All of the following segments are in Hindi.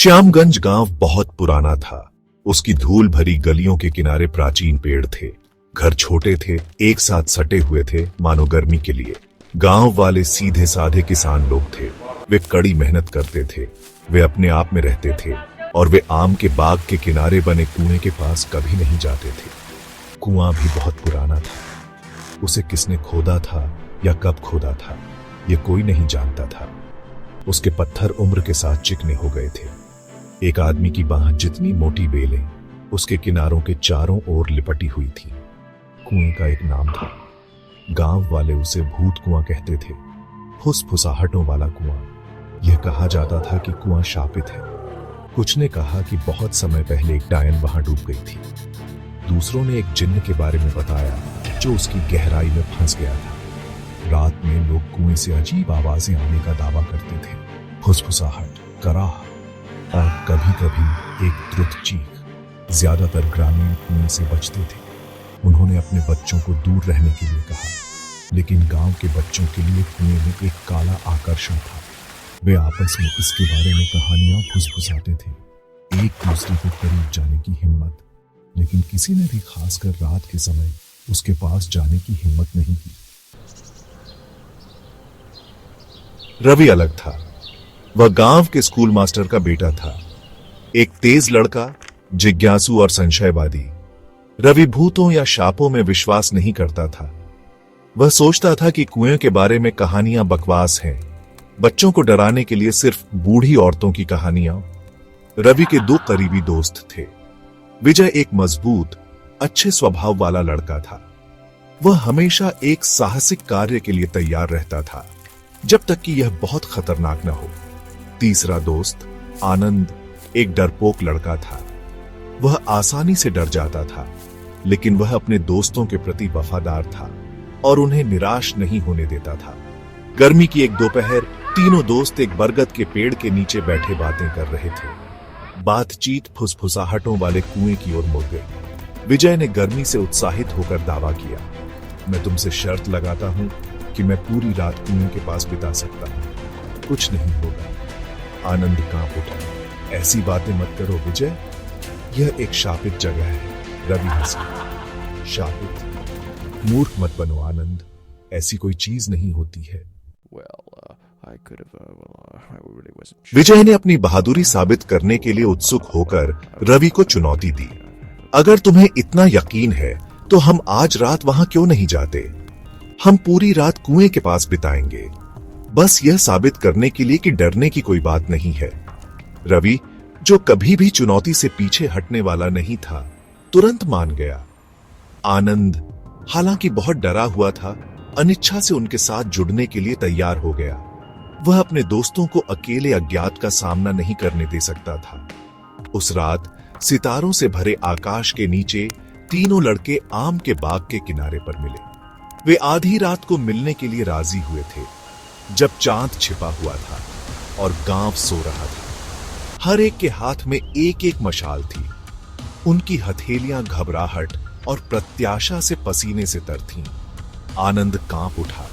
श्यामगंज गांव बहुत पुराना था। उसकी धूल भरी गलियों के किनारे प्राचीन पेड़ थे। घर छोटे थे, एक साथ सटे हुए थे मानो गर्मी के लिए। गांव वाले सीधे साधे किसान लोग थे। वे कड़ी मेहनत करते थे। वे अपने आप में रहते थे और वे आम के बाग के किनारे बने कुएं के पास कभी नहीं जाते थे। कुआं भी बहुत पुराना था। उसे किसने खोदा था या कब खोदा था, ये कोई नहीं जानता था। उसके पत्थर उम्र के साथ चिकने हो गए थे। एक आदमी की बांह जितनी मोटी बेलें उसके किनारों के चारों ओर लिपटी हुई थी। कुएं का एक नाम था। गांव वाले उसे भूत कुआं कहते थे, फुसफुसाहटों वाला कुआं। यह कहा जाता था कि कुआं शापित है। कुछ ने कहा कि बहुत समय पहले एक डायन वहां डूब गई थी। दूसरों ने एक जिन्न के बारे में बताया जो उसकी गहराई में फंस गया था। रात में लोग कुएं से अजीब आवाजें आने का दावा करते थे, फुसफुसाहट, कराह और कभी कभी एक द्रुत चीख। ज्यादातर ग्रामीण कुएं से बचते थे। उन्होंने अपने बच्चों को दूर रहने के लिए कहा, लेकिन गांव के बच्चों के लिए कुएं में एक काला आकर्षण था। वे आपस में इसके बारे में कहानियां फुसफुसाते थे, एक दूसरे के करीब जाने की हिम्मत, लेकिन किसी ने भी खासकर रात के समय उसके पास जाने की हिम्मत नहीं की। रवि अलग था। वह गांव के स्कूल मास्टर का बेटा था। एक तेज लड़का, जिज्ञासु और संशयवादी। रवि भूतों या शापों में विश्वास नहीं करता था। वह सोचता था कि कुएं के बारे में कहानियां बकवास हैं, बच्चों को डराने के लिए सिर्फ बूढ़ी औरतों की कहानियां। रवि के दो करीबी दोस्त थे। विजय एक मजबूत, अच्छे स्वभाव वाला लड़का था। वह हमेशा एक साहसिक कार्य के लिए तैयार रहता था, जब तक कि यह बहुत खतरनाक न हो। तीसरा दोस्त आनंद एक डरपोक लड़का था। वह आसानी से डर जाता था, लेकिन वह अपने दोस्तों के प्रति वफादार था और उन्हें निराश नहीं होने देता था। गर्मी की एक दोपहर तीनों दोस्त एक बरगद के पेड़ के नीचे बैठे बातें कर रहे थे। बातचीत फुसफुसाहटों वाले कुएं की ओर मुड़ गई। विजय ने गर्मी से उत्साहित होकर दावा किया, मैं तुमसे शर्त लगाता हूं कि मैं पूरी रात कुएं के पास बिता सकता हूं, कुछ नहीं होगा। आनंद कांप उठा, ऐसी बातें मत करो विजय, यह एक शापित जगह है। रवि हंसा, शापित? मूर्ख मत बनो आनंद, ऐसी कोई चीज नहीं होती है। विजय ने अपनी बहादुरी साबित करने के लिए उत्सुक होकर रवि को चुनौती दी। अगर तुम्हें इतना यकीन है तो हम आज रात वहां क्यों नहीं जाते? हम पूरी रात कुएं के पास बिताएंगे, बस यह साबित करने के लिए कि डरने की कोई बात नहीं है। रवि, जो कभी भी चुनौती से पीछे हटने वाला नहीं था, तुरंत मान गया। आनंद, हालांकि बहुत डरा हुआ था, अनिच्छा से उनके साथ जुड़ने के लिए तैयार हो गया। वह अपने दोस्तों को अकेले अज्ञात का सामना नहीं करने दे सकता था। उस रात सितारों से भरे आकाश के नीचे तीनों लड़के आम के बाग के किनारे पर मिले। वे आधी रात को मिलने के लिए राजी हुए थे, जब चांद छिपा हुआ था और गांव सो रहा था। हर एक के हाथ में एक एक मशाल थी। उनकी हथेलियां घबराहट और प्रत्याशा से पसीने से तर थीं। आनंद कांप उठा।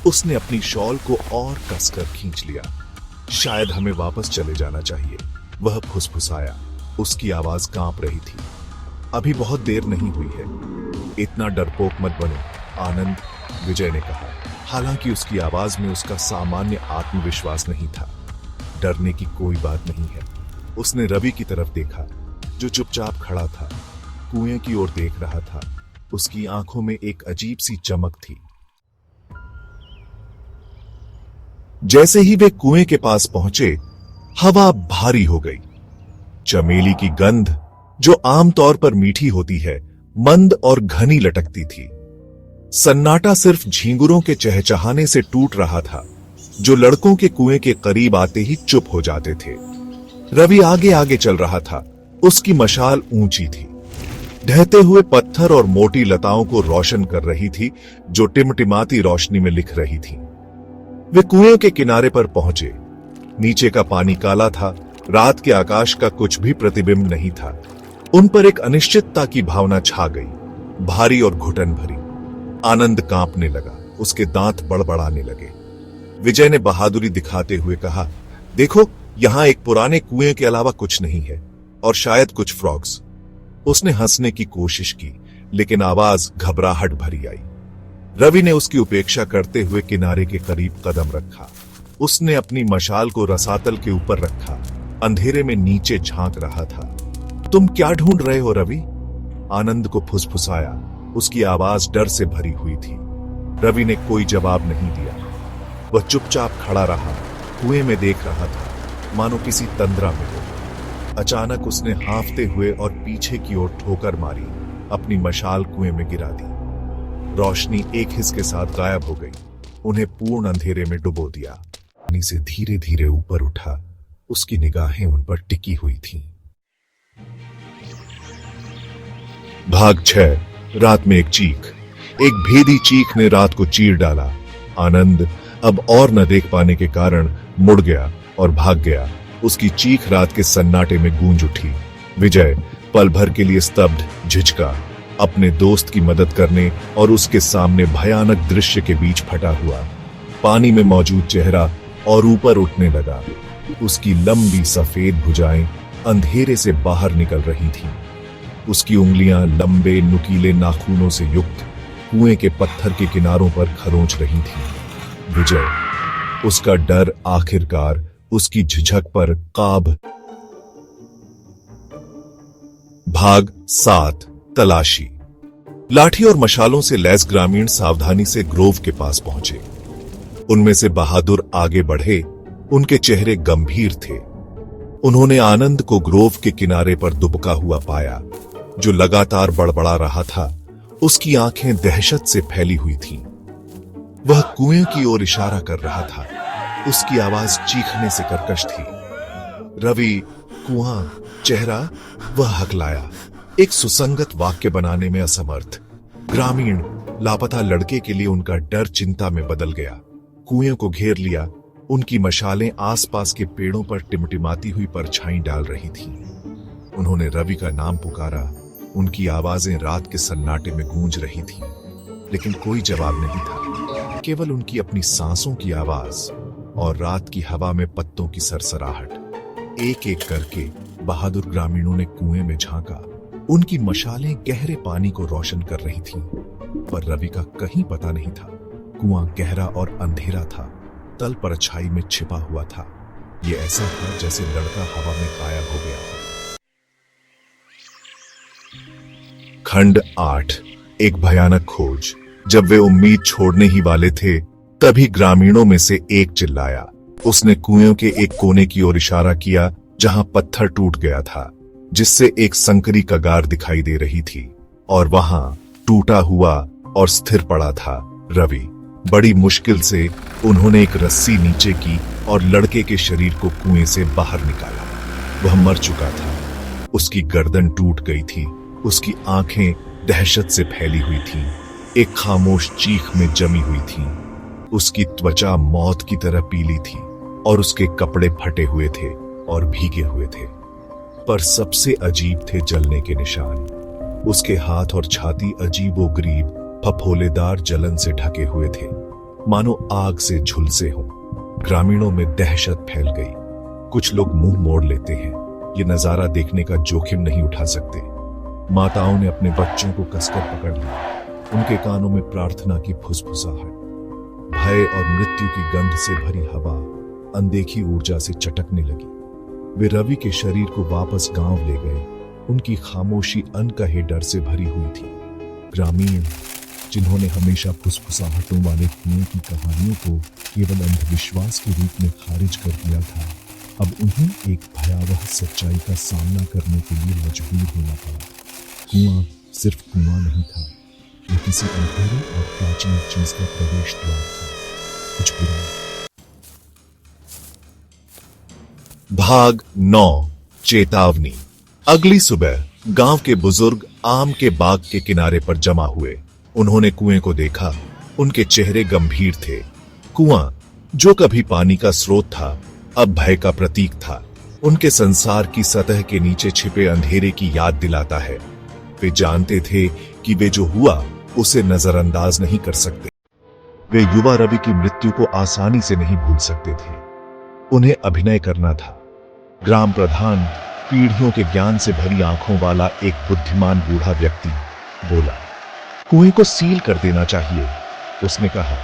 उसने अपनी शॉल को और कसकर खींच लिया। शायद हमें वापस चले जाना चाहिए, वह फुसफुसाया। उसकी आवाज कांप रही थी। अभी बहुत देर नहीं हुई है, इतना डरपोक मत बनो आनंद, विजय ने कहा। हालांकि उसकी आवाज में उसका सामान्य आत्मविश्वास नहीं था। डरने की कोई बात नहीं है। उसने रवि की तरफ देखा, जो चुपचाप खड़ा था, कुएं की ओर देख रहा था। उसकी आंखों में एक अजीब सी चमक थी। जैसे ही वे कुएं के पास पहुंचे, हवा भारी हो गई। चमेली की गंध, जो आमतौर पर मीठी होती है, मंद और घनी लटकती थी। सन्नाटा सिर्फ झींगुरों के चहचहाने से टूट रहा था, जो लड़कों के कुएं के करीब आते ही चुप हो जाते थे। रवि आगे आगे चल रहा था। उसकी मशाल ऊंची थी, ढहते हुए पत्थर और मोटी लताओं को रोशन कर रही थी, जो टिमटिमाती रोशनी में लिख रही थी। वे कुएं के किनारे पर पहुंचे। नीचे का पानी काला था, रात के आकाश का कुछ भी प्रतिबिंब नहीं था। उन पर एक अनिश्चितता की भावना छा गई, भारी और घुटन भरी। आनंद कांपने लगा, उसके दांत बड़बड़ाने लगे। विजय ने बहादुरी दिखाते हुए कहा, देखो यहाँ एक पुराने कुएं के अलावा कुछ नहीं है, और शायद कुछ फ्रॉग्स। उसने हंसने की कोशिश की, लेकिन आवाज घबराहट भरी आई। रवि ने उसकी उपेक्षा करते हुए किनारे के करीब कदम रखा। उसने अपनी मशाल को रसातल के ऊपर रखा, अंधेरे में नीचे झांक रहा था। तुम क्या ढूंढ रहे हो रवि? आनंद को फुसफुसाया। उसकी आवाज डर से भरी हुई थी। रवि ने कोई जवाब नहीं दिया। वह चुपचाप खड़ा रहा, कुएं में देख रहा था, मानो किसी तंद्रा में हो। अचानक उसने हांफते हुए और पीछे की ओर ठोकर मारी, अपनी मशाल कुएं में गिरा दी। रोशनी एक हिस्स के साथ गायब हो गई, उन्हें पूर्ण अंधेरे में डुबो दिया। पानी से धीरे धीरे ऊपर उठा, उसकी निगाहें उन पर टिकी हुई थीं। भाग 6। रात में एक चीख। एक भेदी चीख ने रात को चीर डाला। आनंद अब और न देख पाने के कारण मुड़ गया और भाग गया। उसकी चीख रात के सन्नाटे में गूंज उठी। विजय पल भर के लिए स्तब्ध झिझका, अपने दोस्त की मदद करने और उसके सामने भयानक दृश्य के बीच फटा हुआ। पानी में मौजूद चेहरा और ऊपर उठने लगा। उसकी लंबी सफेद भुजाएं अंधेरे से बाहर निकल रही थीं। उसकी उंगलियां लंबे नुकीले नाखूनों से युक्त कुएं के पत्थर के किनारों पर खरोंच रही थीं। विजय, उसका डर आखिरकार उसकी झिझक पर काब। भाग 7। तलाशी। लाठी और मशालों से लैस ग्रामीण सावधानी से ग्रोव के पास पहुंचे। उनमें से बहादुर आगे बढ़े, उनके चेहरे गंभीर थे। उन्होंने आनंद को ग्रोव के किनारे पर दुबका हुआ पाया, जो लगातार बड़बड़ा रहा था। उसकी आंखें दहशत से फैली हुई थीं। वह कुएं की ओर इशारा कर रहा था। उसकी आवाज चीखने से कर्कश थी। रवि, कुआं, चेहरा। वह हकलाया, एक सुसंगत वाक्य बनाने में असमर्थ। ग्रामीण लापता लड़के के लिए उनका डर चिंता में बदल गया। कुएं को घेर लिया, उनकी मशालें आसपास के पेड़ों पर टिमटिमाती हुई परछाई डाल रही थीं। उन्होंने रवि का नाम पुकारा। उनकी आवाजें रात के सन्नाटे में गूंज रही थीं, लेकिन कोई जवाब नहीं था। केवल उनकी अपनी सांसों की आवाज और रात की हवा में पत्तों की सरसराहट। एक एक करके बहादुर ग्रामीणों ने कुएं में झांका। उनकी मशालें गहरे पानी को रोशन कर रही थीं, पर रवि का कहीं पता नहीं था। कुआं गहरा और अंधेरा था, तल परछाई में छिपा हुआ था। ये ऐसा था जैसे लड़का हवा में गायब हो गया हो। खंड 8। एक भयानक खोज। जब वे उम्मीद छोड़ने ही वाले थे, तभी ग्रामीणों में से एक चिल्लाया। उसने कुएं के एक कोने की ओर इशारा किया, जहां पत्थर टूट गया था, जिससे एक संकरी कगार दिखाई दे रही थी। और वहां टूटा हुआ और स्थिर पड़ा था रवि। बड़ी मुश्किल से उन्होंने एक रस्सी नीचे की और लड़के के शरीर को कुएं से बाहर निकाला। वह मर चुका था। उसकी गर्दन टूट गई थी। उसकी आंखें दहशत से फैली हुई थीं, एक खामोश चीख में जमी हुई थीं। उसकी त्वचा मौत की तरह पीली थी और उसके कपड़े फटे हुए थे और भीगे हुए थे। पर सबसे अजीब थे जलने के निशान। उसके हाथ और छाती अजीबोगरीब फफोलेदार जलन से ढके हुए थे, मानो आग से झुलसे हों। ग्रामीणों में दहशत फैल गई। कुछ लोग मुंह मोड़ लेते हैं, ये नजारा देखने का जोखिम नहीं उठा सकते। माताओं ने अपने बच्चों को कसकर पकड़ लिया। उनके कानों में प्रार्थना की फुसफुसाहट, भय और मृत्यु की गंध से भरी हवा अनदेखी ऊर्जा से चटकने लगी। वे रवि के शरीर को वापस गांव ले गए। उनकी खामोशी अनकहे डर से भरी हुई थी। ग्रामीण, जिन्होंने हमेशा फुसफुसाहटों वाले कुएं की कहानियों को केवल अंधविश्वास के रूप में खारिज कर दिया था, अब उन्हें एक भयावह सच्चाई का सामना करने के लिए मजबूर होना पड़ा। कुआं सिर्फ कुआं नहीं था, ये किसी अंधेरे और प्राचीन चीज का प्रवेश द्वार था, कुछ बुरा। भाग 9। चेतावनी। अगली सुबह गांव के बुजुर्ग आम के बाग के किनारे पर जमा हुए। उन्होंने कुएं को देखा। उनके चेहरे गंभीर थे। कुआं, जो कभी पानी का स्रोत था, अब भय का प्रतीक था। उनके संसार की सतह के नीचे छिपे अंधेरे की याद दिलाता है। वे जानते थे कि वे जो हुआ उसे नजरअंदाज नहीं कर सकते। वे युवा रवि की मृत्यु को आसानी से नहीं भूल सकते थे। उन्हें अभिनय करना था, ग्राम प्रधान, पीढ़ियों के ज्ञान से भरी आंखों वाला एक बुद्धिमान बूढ़ा व्यक्ति, बोला, कुएं को सील कर देना चाहिए, उसने कहा।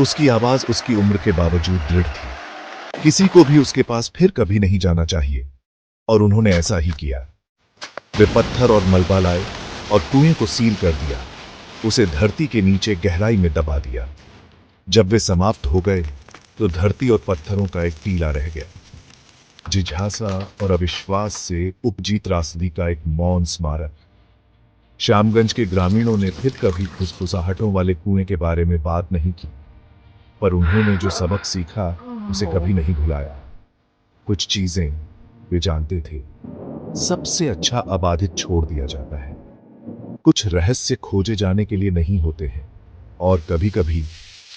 उसकी आवाज उसकी उम्र के बावजूद दृढ़ थी। किसी को भी उसके पास फिर कभी नहीं जाना चाहिए, और उन्होंने ऐसा ही किया। वे पत्थर और मलबा लाए और कुएं को सील कर दिया, उसे धरती के नीचे गहराई में दबा दिया। जब वे समाप्त हो गए तो धरती और पत्थरों का एक टीला रह गया, जिज्ञासा और अविश्वास से उपजी त्रासदी का एक मौन स्मारक। श्यामगंज के ग्रामीणों ने फिर कभी फुसफुसाहटों वाले कुएं के बारे में बात नहीं की, पर उन्होंने जो सबक सीखा उसे कभी नहीं भुलाया। कुछ चीजें वे जानते थे, सबसे अच्छा अबाधित छोड़ दिया जाता है। कुछ रहस्य खोजे जाने के लिए नहीं होते हैं, और कभी-कभी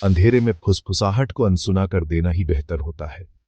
अंधेरे में फुसफुसाहट को अनसुना कर देना ही बेहतर होता है।